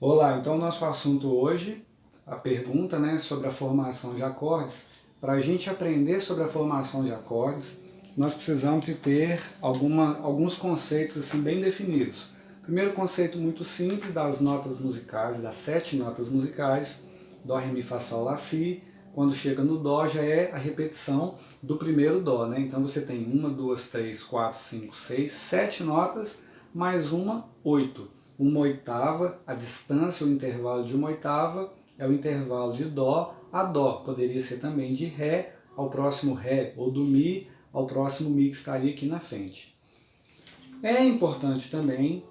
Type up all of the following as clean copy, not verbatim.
Olá, então nosso assunto hoje, a pergunta, sobre a formação de acordes. Para a gente aprender sobre a formação de acordes, nós precisamos de ter alguns conceitos assim, bem definidos. Primeiro conceito muito simples das notas musicais, das 7 notas musicais, Dó, Ré, Mi, Fá, Sol, Lá, Si. Quando chega no Dó já é a repetição do primeiro Dó, né? Então você tem 1, 2, 3, 4, 5, 6, 7 notas, mais uma, 8. Uma oitava, a distância, o intervalo de uma oitava é o intervalo de Dó a Dó. Poderia ser também de Ré ao próximo Ré, ou do Mi ao próximo Mi que estaria aqui na frente. É importante também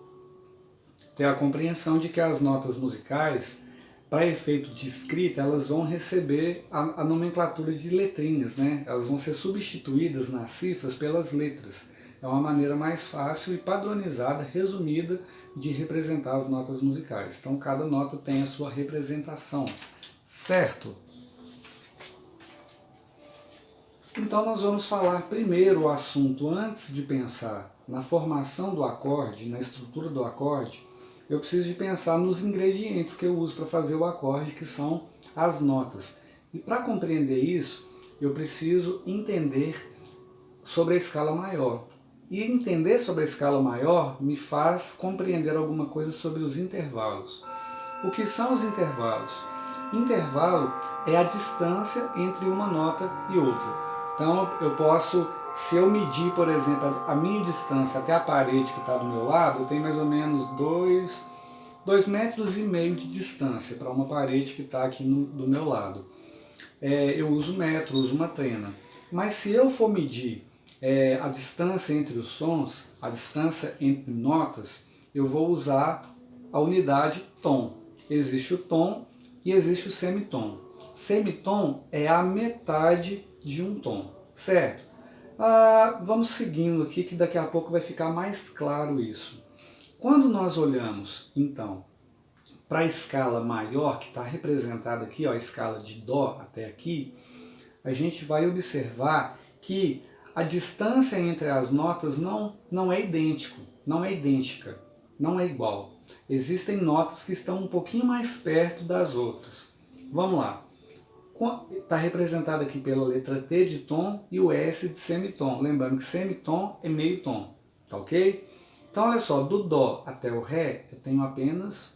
ter a compreensão de que as notas musicais, para efeito de escrita, elas vão receber a nomenclatura de letrinhas, né? Elas vão ser substituídas nas cifras pelas letras. É uma maneira mais fácil e padronizada, resumida, de representar as notas musicais. Então, cada nota tem a sua representação, certo? Então, nós vamos falar primeiro o assunto, antes de pensar na formação do acorde, na estrutura do acorde, eu preciso de pensar nos ingredientes que eu uso para fazer o acorde, que são as notas. E para compreender isso, eu preciso entender sobre a escala maior. E entender sobre a escala maior me faz compreender alguma coisa sobre os intervalos. O que são os intervalos? Intervalo é a distância entre uma nota e outra. Então eu posso, se eu medir, por exemplo, a minha distância até a parede que está do meu lado, eu tenho mais ou menos 2,5 metros de distância para uma parede que está aqui do meu lado. Eu uso metro, uso uma trena. Mas se eu for medir a distância entre os sons, a distância entre notas, eu vou usar a unidade tom. Existe o tom e existe o semitom. Semitom é a metade de um tom, certo? Vamos seguindo aqui que daqui a pouco vai ficar mais claro isso. Quando nós olhamos, então, para a escala maior, que está representada aqui, ó, a escala de Dó até aqui, a gente vai observar que a distância entre as notas não é idêntica, não é igual. Existem notas que estão um pouquinho mais perto das outras. Vamos lá. Está representado aqui pela letra T de tom e o S de semitom. Lembrando que semitom é meio tom, tá ok? Então olha só, do Dó até o Ré eu tenho apenas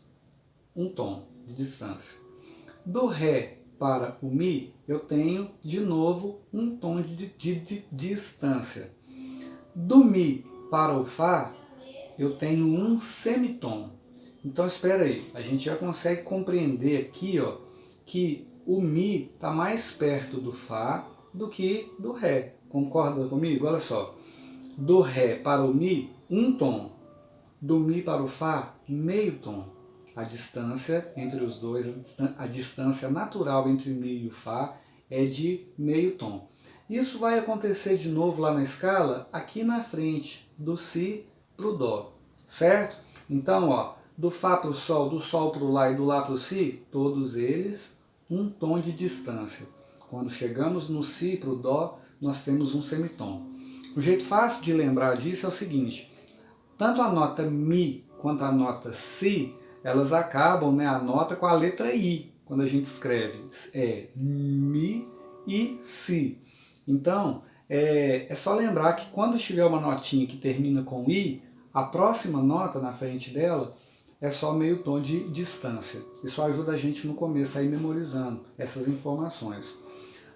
um tom de distância. Do Ré para o Mi eu tenho de novo um tom de distância. Do Mi para o Fá eu tenho um semitom. Então espera aí, a gente já consegue compreender aqui, ó, que o Mi está mais perto do Fá do que do Ré. Concorda comigo? Olha só. Do Ré para o Mi, um tom. Do Mi para o Fá, meio tom. A distância entre os dois, a distância natural entre o Mi e o Fá é de meio tom. Isso vai acontecer de novo lá na escala, aqui na frente, do Si para o Dó, certo? Então, ó, do Fá para o Sol, do Sol para o Lá e do Lá para o Si, todos eles um tom de distância. Quando chegamos no Si para o Dó, nós temos um semitom. Um jeito fácil de lembrar disso é o seguinte, tanto a nota Mi quanto a nota Si, elas acabam, né, a nota com a letra I, quando a gente escreve Mi e Si. Então, é só lembrar que quando tiver uma notinha que termina com I, a próxima nota na frente dela é só meio tom de distância. Isso ajuda a gente no começo a ir memorizando essas informações.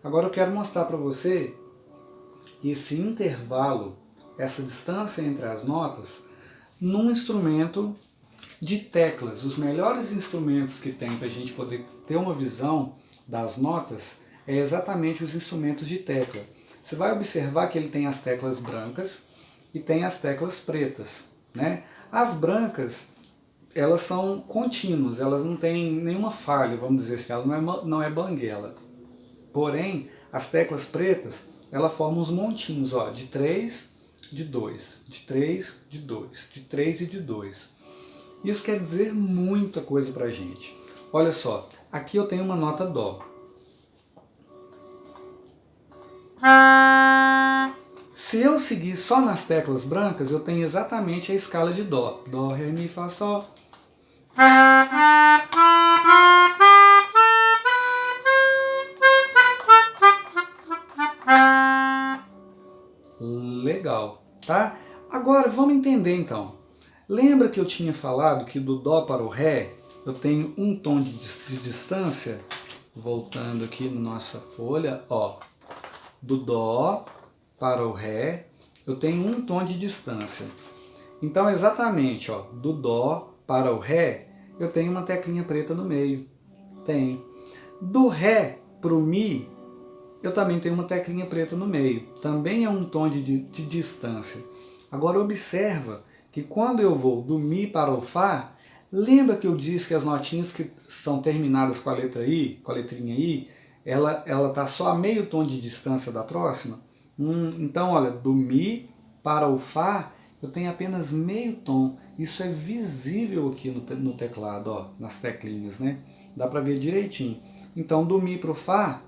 Agora eu quero mostrar para você esse intervalo, essa distância entre as notas, num instrumento de teclas. Os melhores instrumentos que tem para a gente poder ter uma visão das notas é exatamente os instrumentos de tecla. Você vai observar que ele tem as teclas brancas e tem as teclas pretas, né? As brancas, elas são contínuas, elas não têm nenhuma falha, vamos dizer assim, ela não é banguela. Porém, as teclas pretas, ela forma uns montinhos, ó, de 3, de 2, de 3, de 2, de 3 e de 2. Isso quer dizer muita coisa pra gente. Olha só, aqui eu tenho uma nota Dó. Se eu seguir só nas teclas brancas, eu tenho exatamente a escala de Dó. Dó, Ré, Mi, Fá, Sol. Legal, tá? Agora vamos entender então. Lembra que eu tinha falado que do Dó para o Ré eu tenho um tom de distância? Voltando aqui na nossa folha, ó, do Dó para o Ré eu tenho um tom de distância. Então exatamente, ó, do Dó para o Ré eu tenho uma teclinha preta no meio. Tenho. Do Ré para o Mi eu também tenho uma teclinha preta no meio. Também é um tom de distância. Agora observa que quando eu vou do Mi para o Fá, lembra que eu disse que as notinhas que são terminadas com a letra I, com a letrinha I, ela está só a meio tom de distância da próxima? Então, olha, do Mi para o Fá, eu tenho apenas meio tom. Isso é visível aqui no teclado, ó, nas teclinhas, né? Dá para ver direitinho. Então, do Mi para o Fá,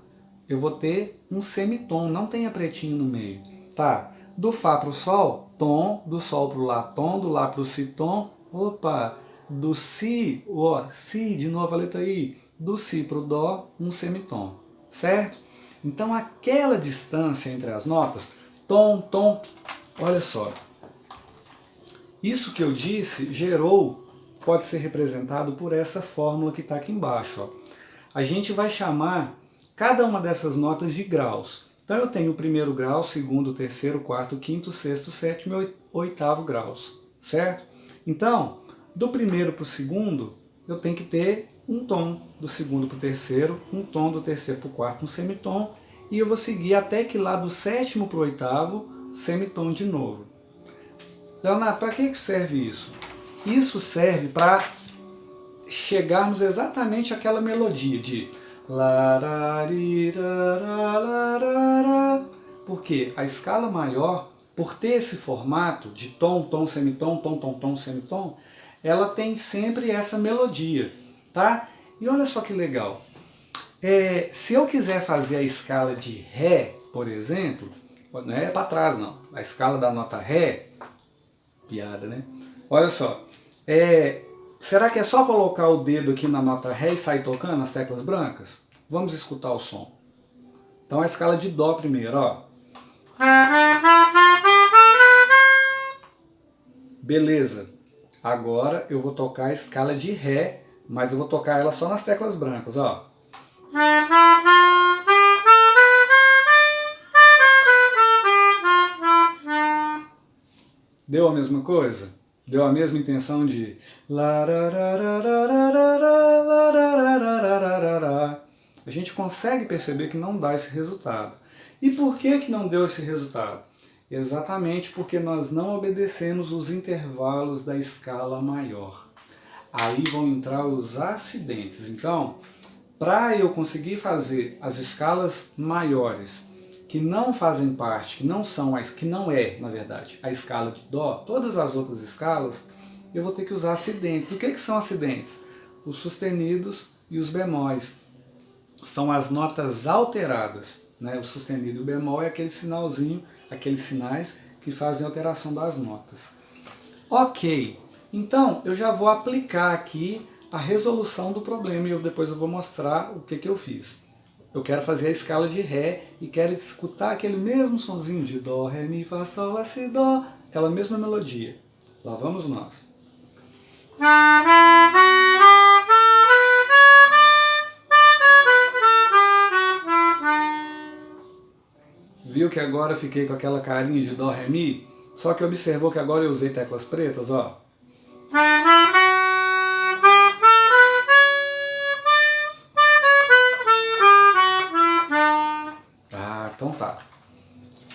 eu vou ter um semitom, não tem a pretinho no meio. Tá, do Fá para o Sol, tom, do Sol para o Lá, tom, do Lá para o Si, tom, opa, do Si, ó, Si, de novo a letra I, do Si para o Dó, um semitom, certo? Então aquela distância entre as notas, tom, tom, olha só, isso que eu disse gerou, pode ser representado por essa fórmula que está aqui embaixo, ó. A gente vai chamar cada uma dessas notas de graus. Então eu tenho o primeiro grau, segundo, terceiro, quarto, quinto, sexto, sétimo e oitavo graus, certo? Então, do primeiro para o segundo, eu tenho que ter um tom, do segundo para o terceiro, um tom, do terceiro para o quarto, um semitom, e eu vou seguir até que lá do sétimo para o oitavo, semitom de novo. Leonardo, para que serve isso? Isso serve para chegarmos exatamente àquela melodia de porque a escala maior, por ter esse formato de tom, tom, semitom, tom, tom, tom, semitom, ela tem sempre essa melodia, tá? E olha só que legal. Se eu quiser fazer a escala de Ré, por exemplo, não é para trás não, a escala da nota Ré, piada, né? Olha só, será que é só colocar o dedo aqui na nota Ré e sair tocando as teclas brancas? Vamos escutar o som. Então a escala de Dó primeiro, ó. Beleza. Agora eu vou tocar a escala de Ré, mas eu vou tocar ela só nas teclas brancas, ó. Deu a mesma coisa? Deu a mesma intenção de... A gente consegue perceber que não dá esse resultado. E por que não deu esse resultado? Exatamente porque nós não obedecemos os intervalos da escala maior. Aí vão entrar os acidentes. Então, para eu conseguir fazer as escalas maiores que não fazem parte, que não é, na verdade, a escala de Dó, todas as outras escalas, eu vou ter que usar acidentes. O que são acidentes? Os sustenidos e os bemóis. São as notas alteradas, né? O sustenido e o bemol é aquele sinalzinho, aqueles sinais que fazem alteração das notas. Ok, então eu já vou aplicar aqui a resolução do problema e depois eu vou mostrar o que eu fiz. Eu quero fazer a escala de Ré e quero escutar aquele mesmo sonzinho de Dó, Ré, Mi, Fá, Sol, Lá, Si, Dó, aquela mesma melodia. Lá vamos nós. Viu que agora eu fiquei com aquela carinha de Dó, Ré, Mi? Só que observou que agora eu usei teclas pretas, ó. Então tá.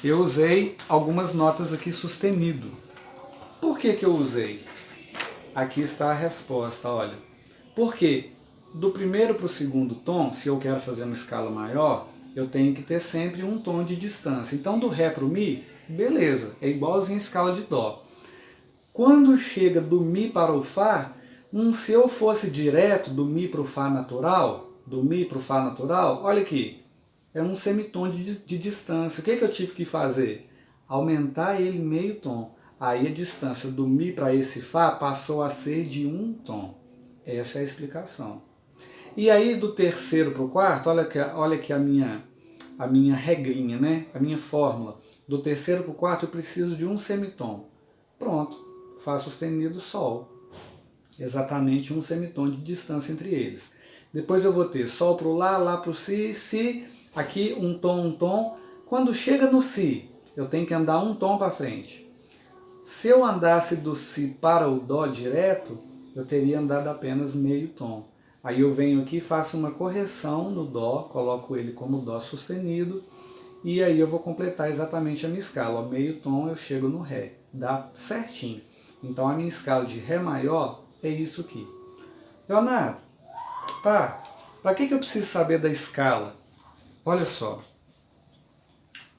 Eu usei algumas notas aqui sustenido. Por que eu usei? Aqui está a resposta, olha. Porque do primeiro para o segundo tom, se eu quero fazer uma escala maior, eu tenho que ter sempre um tom de distância. Então do Ré para o Mi, beleza, é igualzinho a escala de Dó. Quando chega do Mi para o Fá, se eu fosse direto do Mi para o Fá natural, olha aqui, é um semitom de distância. O que eu tive que fazer? Aumentar ele meio tom. Aí a distância do Mi para esse Fá passou a ser de um tom. Essa é a explicação. E aí do terceiro para o quarto, olha aqui a minha regrinha, né? A minha fórmula. Do terceiro para o quarto eu preciso de um semitom. Pronto, Fá sustenido, Sol. Exatamente um semitom de distância entre eles. Depois eu vou ter Sol para o Lá para o Si, aqui um tom. Quando chega no Si, eu tenho que andar um tom para frente. Se eu andasse do Si para o Dó direto, eu teria andado apenas meio tom. Aí eu venho aqui, faço uma correção no Dó, coloco ele como Dó sustenido, e aí eu vou completar exatamente a minha escala. Meio tom eu chego no Ré, dá certinho. Então a minha escala de Ré maior é isso aqui. Leonardo, tá, para que eu preciso saber da escala? Olha só,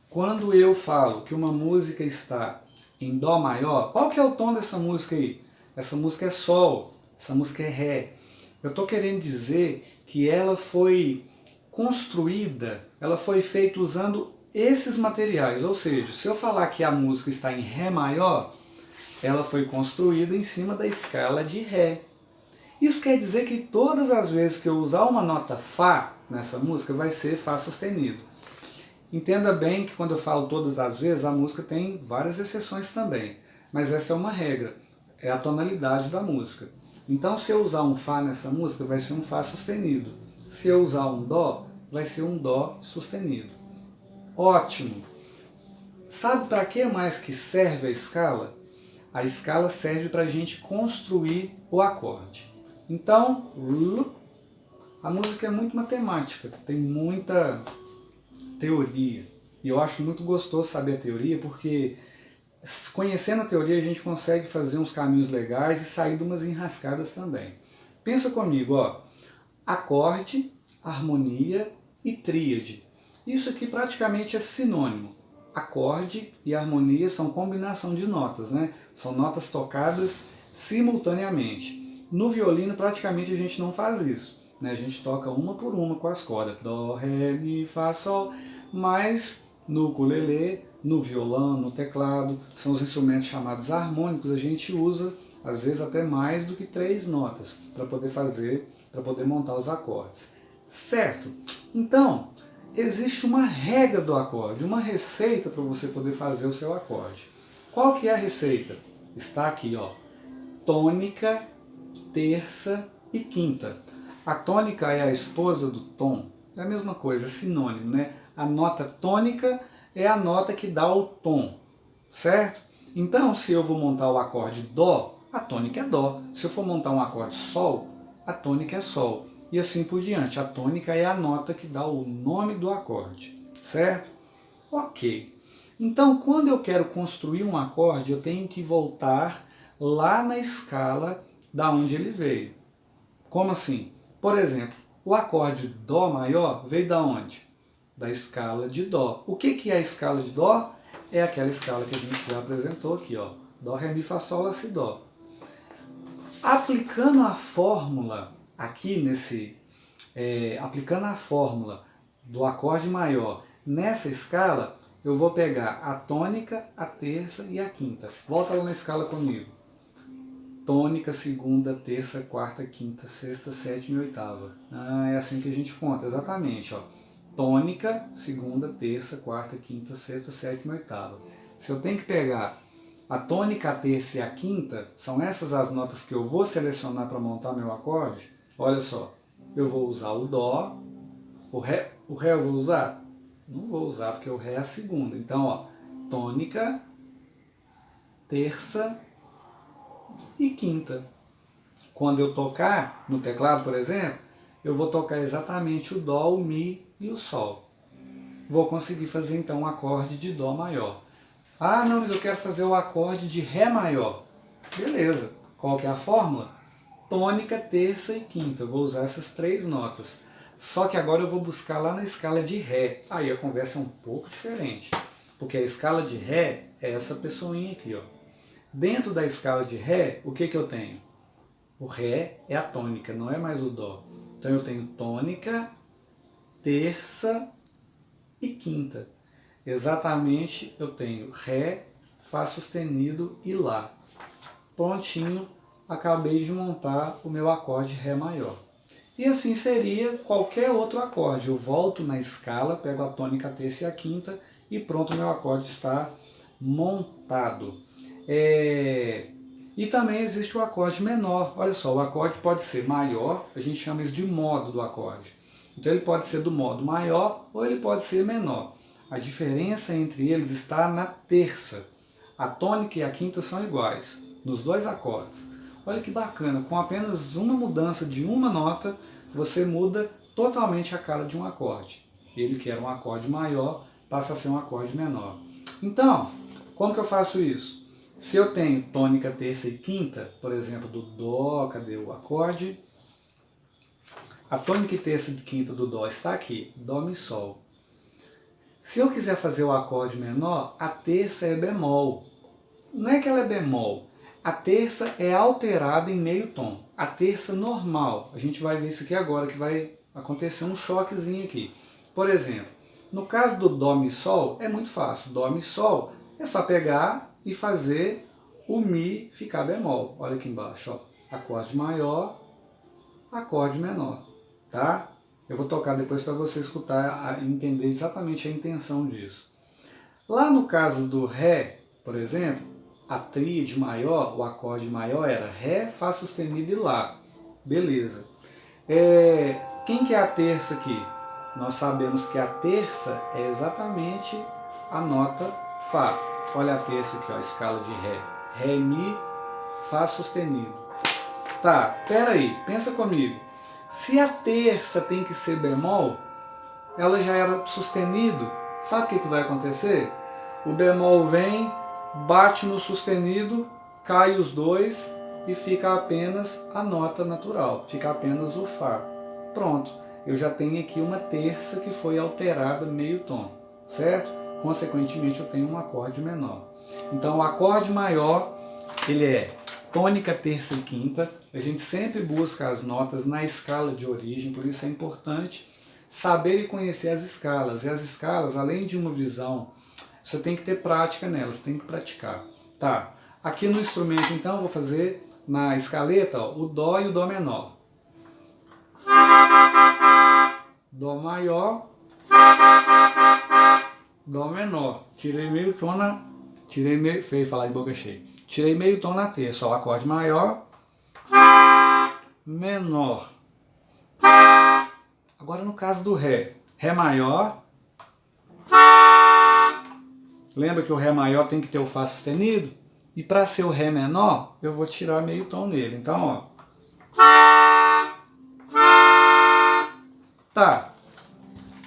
quando eu falo que uma música está em Dó maior, qual que é o tom dessa música aí? Essa música é Sol, essa música é Ré. Eu estou querendo dizer que ela foi construída, ela foi feita usando esses materiais. Ou seja, se eu falar que a música está em Ré maior, ela foi construída em cima da escala de Ré. Isso quer dizer que todas as vezes que eu usar uma nota Fá nessa música, vai ser Fá sustenido. Entenda bem que quando eu falo todas as vezes, a música tem várias exceções também. Mas essa é uma regra, é a tonalidade da música. Então, se eu usar um Fá nessa música, vai ser um Fá sustenido. Se eu usar um Dó, vai ser um Dó sustenido. Ótimo! Sabe para que mais que serve a escala? A escala serve para a gente construir o acorde. Então, a música é muito matemática, tem muita teoria. E eu acho muito gostoso saber a teoria, porque conhecendo a teoria a gente consegue fazer uns caminhos legais e sair de umas enrascadas também. Pensa comigo, ó, acorde, harmonia e tríade. Isso aqui praticamente é sinônimo. Acorde e harmonia são combinação de notas, né? São notas tocadas simultaneamente. No violino praticamente a gente não faz isso, né? A gente toca uma por uma com as cordas, Dó, Ré, Mi, Fá, Sol, mas no ukulele, no violão, no teclado, são os instrumentos chamados harmônicos, a gente usa às vezes até mais do que 3 notas para poder montar os acordes. Certo? Então, existe uma regra do acorde, uma receita para você poder fazer o seu acorde. Qual que é a receita? Está aqui, ó. Tônica, terça e quinta. A tônica é a esposa do tom. É a mesma coisa, é sinônimo, né? A nota tônica é a nota que dá o tom, certo? Então, se eu vou montar o acorde Dó, a tônica é Dó. Se eu for montar um acorde Sol, a tônica é Sol. E assim por diante. A tônica é a nota que dá o nome do acorde, certo? Ok. Então, quando eu quero construir um acorde, eu tenho que voltar lá na escala da onde ele veio. Como assim? Por exemplo, o acorde Dó maior veio da onde? Da escala de Dó. O que é a escala de Dó? É aquela escala que a gente já apresentou aqui, ó. Dó, Ré, Mi, Fá, Sol, Lá, Si, Dó. Aplicando a fórmula aqui aplicando a fórmula do acorde maior nessa escala, eu vou pegar a tônica, a terça e a quinta. Volta lá na escala comigo. Tônica, segunda, terça, quarta, quinta, sexta, sétima e oitava. É assim que a gente conta, exatamente, ó. Tônica, segunda, terça, quarta, quinta, sexta, sétima e oitava. Se eu tenho que pegar a tônica, a terça e a quinta, são essas as notas que eu vou selecionar para montar meu acorde. Olha só, eu vou usar o Dó, o Ré eu vou usar? Não vou usar, porque o Ré é a segunda. Então, ó, tônica, terça e quinta. Quando eu tocar no teclado, por exemplo, eu vou tocar exatamente o Dó, o Mi e o Sol. Vou conseguir fazer então um acorde de Dó maior. Ah, não, mas eu quero fazer o acorde de Ré maior. Beleza. Qual que é a fórmula? Tônica, terça e quinta. Eu vou usar essas 3 notas. Só que agora eu vou buscar lá na escala de Ré. Aí a conversa é um pouco diferente. Porque a escala de Ré é essa pessoinha aqui, ó. Dentro da escala de Ré, o que eu tenho? O Ré é a tônica, não é mais o Dó. Então eu tenho tônica, terça e quinta. Exatamente, eu tenho Ré, Fá sustenido e Lá. Prontinho, acabei de montar o meu acorde Ré maior. E assim seria qualquer outro acorde. Eu volto na escala, pego a tônica, a terça e a quinta e pronto, o meu acorde está montado. E também existe o acorde menor. Olha só, o acorde pode ser maior, a gente chama isso de modo do acorde. Então ele pode ser do modo maior ou ele pode ser menor. A diferença entre eles está na terça. A tônica e a quinta são iguais nos dois acordes. Olha que bacana, com apenas uma mudança de uma nota, você muda totalmente a cara de um acorde. Ele que era um acorde maior, passa a ser um acorde menor. Então, como que eu faço isso? Se eu tenho tônica, terça e quinta, por exemplo, do Dó, cadê o acorde? A tônica e terça e quinta do Dó está aqui, Dó, Mi, Sol. Se eu quiser fazer o acorde menor, a terça é bemol. Não é que ela é bemol, a terça é alterada em meio tom. A terça normal, a gente vai ver isso aqui agora, que vai acontecer um choquezinho aqui. Por exemplo, no caso do Dó, Mi, Sol, é muito fácil. Dó, Mi, Sol, é só pegar e fazer o Mi ficar bemol. Olha aqui embaixo, ó. Acorde maior, acorde menor, tá? Eu vou tocar depois para você escutar e entender exatamente a intenção disso. Lá no caso do Ré, por exemplo, a tríade maior, o acorde maior era Ré, Fá sustenido e Lá. Beleza. Quem que é a terça aqui? Nós sabemos que a terça é exatamente a nota Fá. Olha a terça aqui, ó, a escala de Ré. Ré, Mi, Fá sustenido. Tá, pera aí, pensa comigo. Se a terça tem que ser bemol, ela já era sustenido. Sabe o que vai acontecer? O bemol vem, bate no sustenido, cai os dois e fica apenas a nota natural, fica apenas o Fá. Pronto, eu já tenho aqui uma terça que foi alterada meio tom, certo? Consequentemente eu tenho um acorde menor. Então o acorde maior, ele é tônica, terça e quinta. A gente sempre busca as notas na escala de origem, por isso é importante saber e conhecer as escalas. E as escalas, além de uma visão, você tem que ter prática nelas, tem que praticar. Tá, aqui no instrumento então eu vou fazer na escaleta, ó, o Dó e o Dó menor. Dó maior, Dó menor. Tirei meio tom na... Feio falar de boca cheia. Tirei meio tom na terça, ó, acorde maior, menor. Agora no caso do Ré, Ré maior. Lembra que o Ré maior tem que ter o Fá sustenido? E para ser o Ré menor, eu vou tirar meio tom nele. Então, ó. Tá.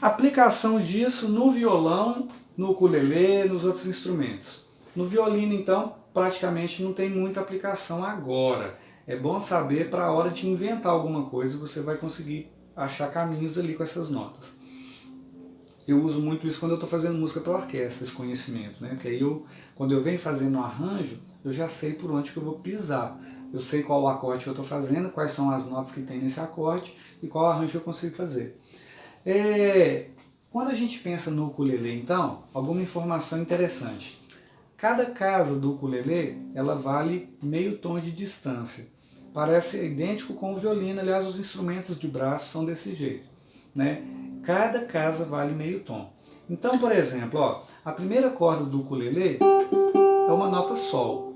Aplicação disso no violão, no ukulele, nos outros instrumentos. No violino, então, praticamente não tem muita aplicação agora. É bom saber para a hora de inventar alguma coisa, você vai conseguir achar caminhos ali com essas notas. Eu uso muito isso quando eu estou fazendo música para orquestra, esse conhecimento, né? Porque aí quando eu venho fazendo um arranjo, eu já sei por onde que eu vou pisar. Eu sei qual o acorde que eu estou fazendo, quais são as notas que tem nesse acorde e qual arranjo eu consigo fazer. Quando a gente pensa no ukulele, então, alguma informação interessante. Cada casa do ukulele, ela vale meio tom de distância. Parece idêntico com o violino, aliás, os instrumentos de braço são desse jeito, né? Cada casa vale meio tom. Então, por exemplo, ó, a primeira corda do ukulele é uma nota Sol,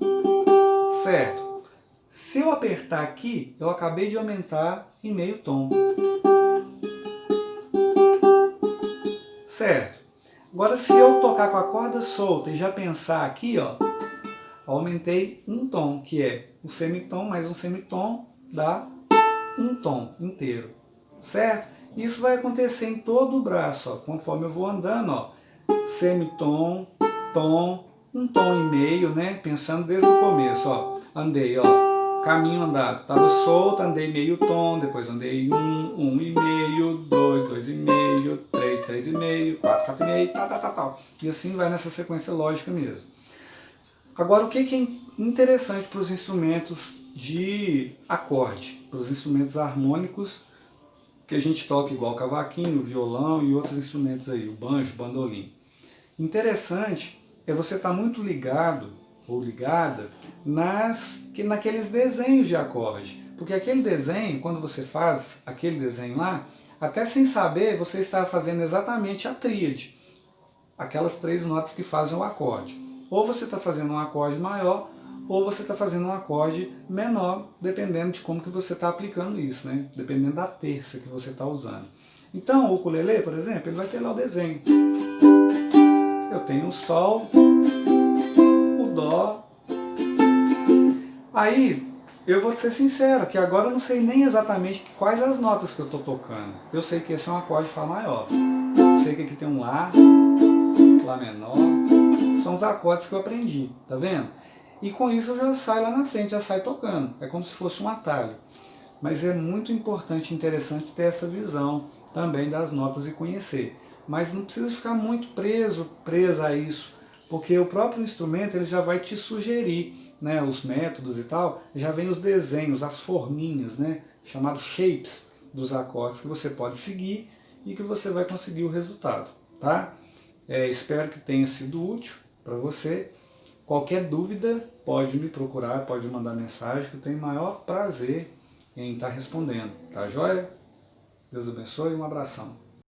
certo? Se eu apertar aqui, eu acabei de aumentar em meio tom, certo? Agora, se eu tocar com a corda solta e já pensar aqui, ó, aumentei um tom, que é um semitom mais um semitom, dá um tom inteiro, certo? Isso vai acontecer em todo o braço, ó, conforme eu vou andando, ó, semitom, tom, um tom e meio, né? Pensando desde o começo, ó, andei, ó, caminho andado, estava solto, andei meio tom, depois andei um e meio, dois e meio, três e meio, quatro e meio, tal. E assim vai nessa sequência lógica mesmo. Agora, o que é interessante para os instrumentos de acorde, para os instrumentos harmônicos que a gente toca igual cavaquinho, violão e outros instrumentos aí, o banjo, o bandolim. Interessante é você estar muito ligado ou ligada naqueles desenhos de acorde. Porque aquele desenho, quando você faz aquele desenho lá, até sem saber, você está fazendo exatamente a tríade, aquelas 3 notas que fazem o acorde. Ou você está fazendo um acorde maior, ou você está fazendo um acorde menor, dependendo de como que você está aplicando isso, né? Dependendo da terça que você está usando. Então, o ukulele, por exemplo, ele vai ter lá o desenho. Eu tenho o Sol, o Dó. Aí, eu vou ser sincero, que agora eu não sei nem exatamente quais as notas que eu estou tocando. Eu sei que esse é um acorde de Fá maior. Sei que aqui tem um Lá, Lá menor. São os acordes que eu aprendi, tá vendo? E com isso eu já saio lá na frente, já saio tocando. É como se fosse um atalho. Mas é muito importante e interessante ter essa visão também das notas e conhecer. Mas não precisa ficar muito presa a isso, porque o próprio instrumento ele já vai te sugerir, né, os métodos e tal, já vem os desenhos, as forminhas, né, chamados shapes dos acordes que você pode seguir e que você vai conseguir o resultado, tá? Espero que tenha sido útil para você. Qualquer dúvida pode me procurar, pode mandar mensagem, que eu tenho o maior prazer em estar respondendo. Tá joia? Deus abençoe e um abração.